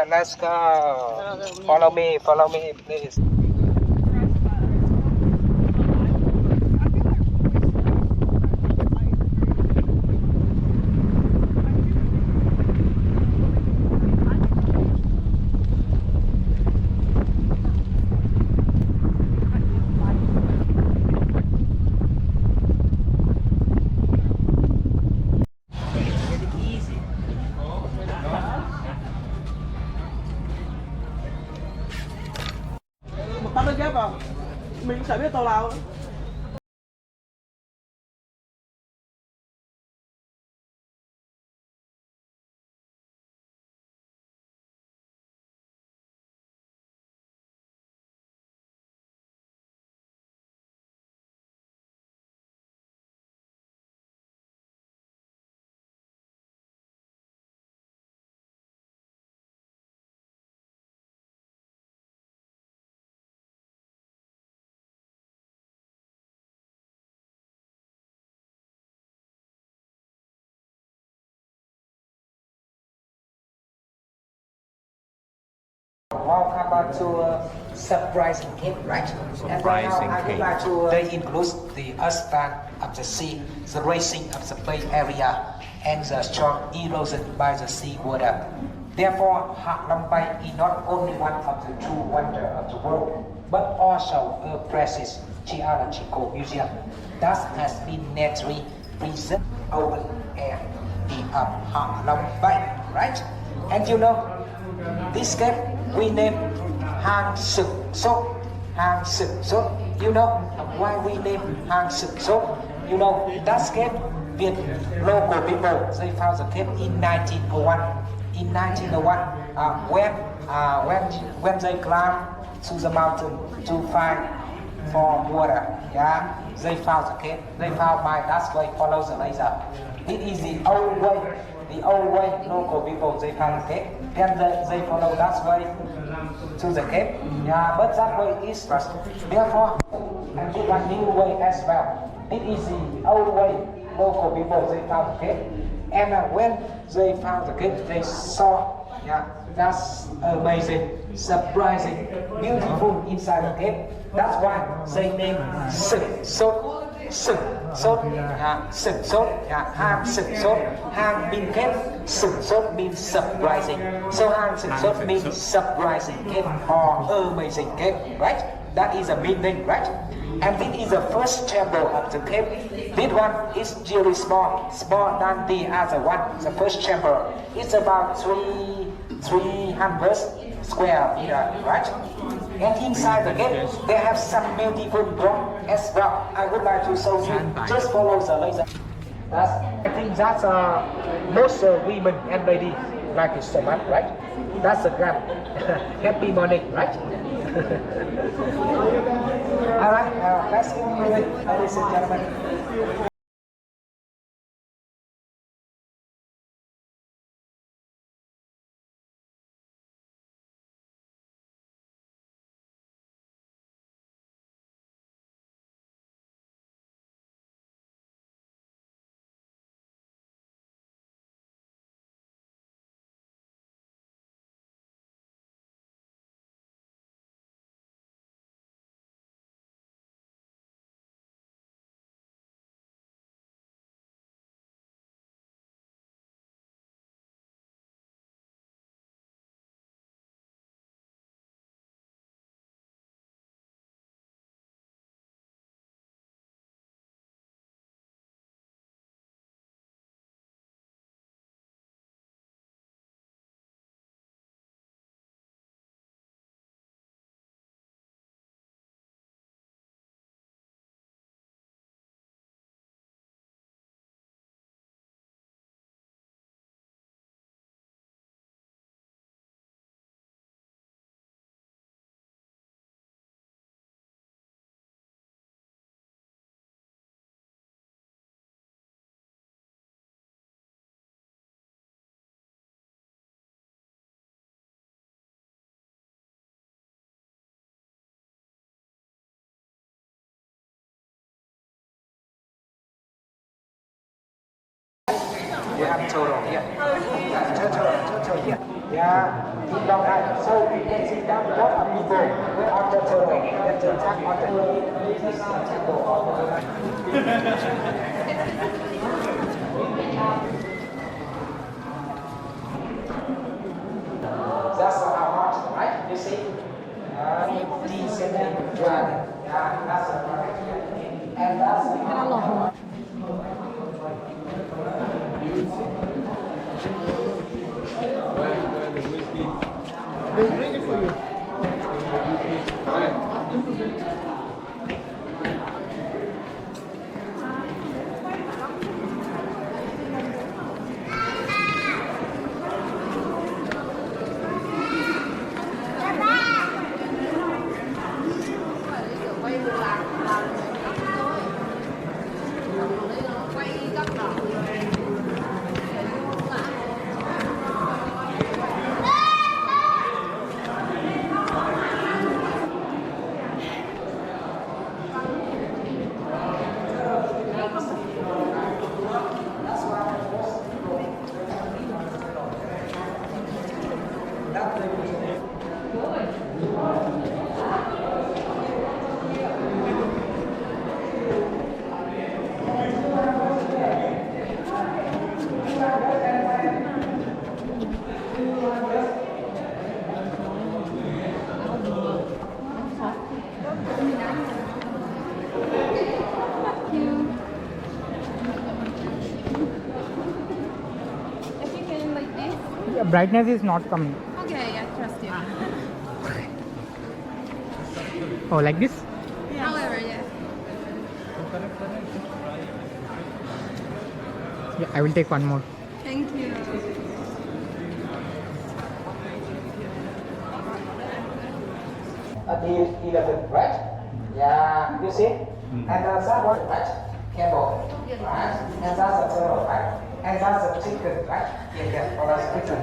let's go. Follow me, please. Một tấm ghép vào. Mình chả biết tàu nào. Welcome to surprising cave, right? And right now I would like to they include the aspect of the sea, the racing of the bay area, and the strong erosion by the sea water. Therefore, Halong Bay is not only one of the true wonder of the world, but also a precious geological museum that has been naturally preserved open air in Halong Bay, right? And you know, this cave we name Hang Suk Sốt. Hang Suk Sốt. You know why we name Hang Suk Sốt? You know that cave with local people they found the cave in 1901. In 1901, when they climbed to the mountain to find for water, yeah, they found the cave. They found by that way follow the laser. It is the old way. The old way local people they found the cave. Then they follow that way to the cave. Yeah, but that way is first. Therefore, and put a new way as well. It is the old way local people they found the cave. And when they found the cave, they saw, yeah, that's amazing, surprising, beautiful inside the cave. That's why they name Suk Sốt. Suk Sốt, Suk Sốt, Hang Suk Sốt. Hang means cave, Suk Sốt means surprising. So Hang Suk Sốt means surprising cave or amazing cave, right? That is a meaning, right? And this is the first chamber of the cave. This one is really small, smaller than the other one. The first chamber is about 300 square meter, right? And inside the cave, they have some beautiful rock as well. I would like to show you. Just follow the laser. I think that's most women and ladies like it so much, right? That's a grand happy morning, right? All right, let's go, ladies and gentlemen. You have total here. Total here. Yeah, keep long night. So you can see that lot of people on the turtle. That's the attack on the turtle. That's how much, right? You see? Descending dragon. Yeah, that's a and that's They bring it for you. Brightness is not coming. Okay, I trust you. Oh, like this? However, yes. Yeah, I will take one more. Thank you. A deal 11, right? Yeah, you see? And that's one, right? Candle, right? And that's a turtle, right? And that's a chicken, right? Yeah, or that's a chicken.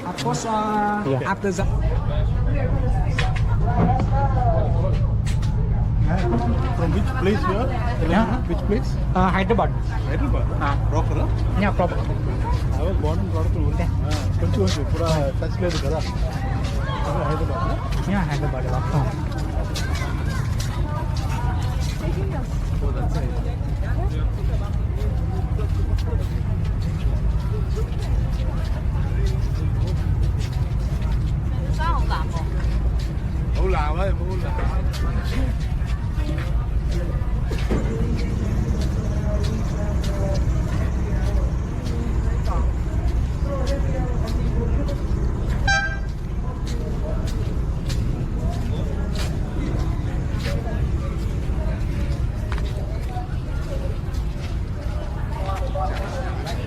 Of course, after that. From which place you are? Yeah. Which place? Hyderabad. Hyderabad. Proper? Yeah, proper. I was born and brought up in Urdu. కొంచెం పూరా touch లేదు కదా Hyderabad Yeah, Hyderabad.好難啊，好難。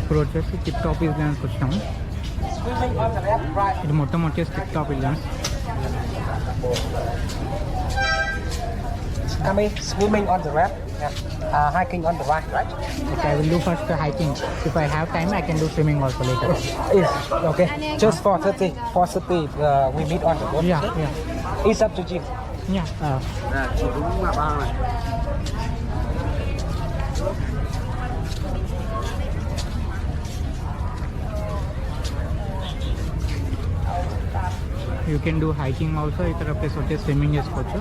ఇప్పుడు వచ్చేసి tip top విజిలెన్స్కి వచ్చాము. Swimming on the left, right. ఇది మొత్తం వచ్చేసి tip top vigilance. Coming, swimming on the left, hiking on the right, right? Okay, I will do first the hiking. If I have time, I can do swimming also later. Yes, okay. Just for 30, we meet on the boat. Yeah, yeah. It's up to you. Yeah. You can do hiking also. ఇతర place వచ్చి swimming చేసుకోవచ్చు.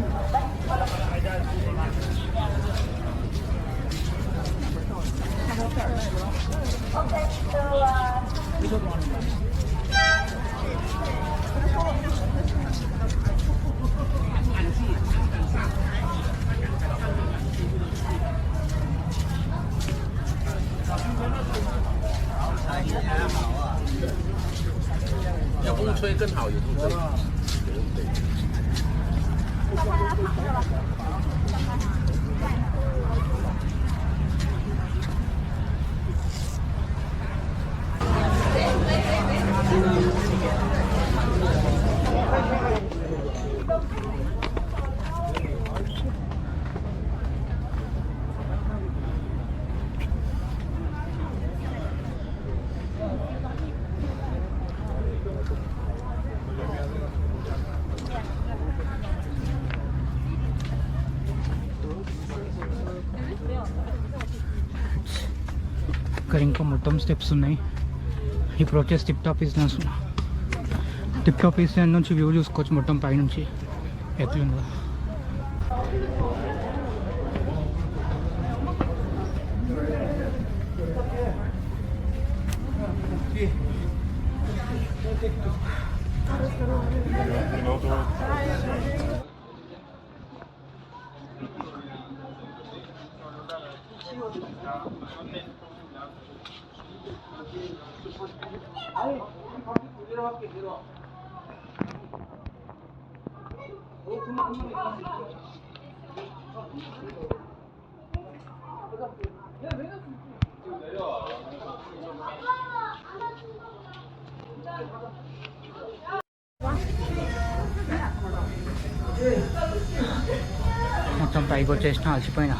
ఇక్కడ ఇంకా మొత్తం steps ఉన్నాయి. ఇప్పుడు వచ్చేసి tip top ఈస్టర్న్స్. Tip top eastern నుంచి వ్యూ చూసుకోవచ్చు మొత్తం పైనుంచి ఎట్లుందో. మొత్తం పైకి వచ్చేసిన అలసిపోయినా.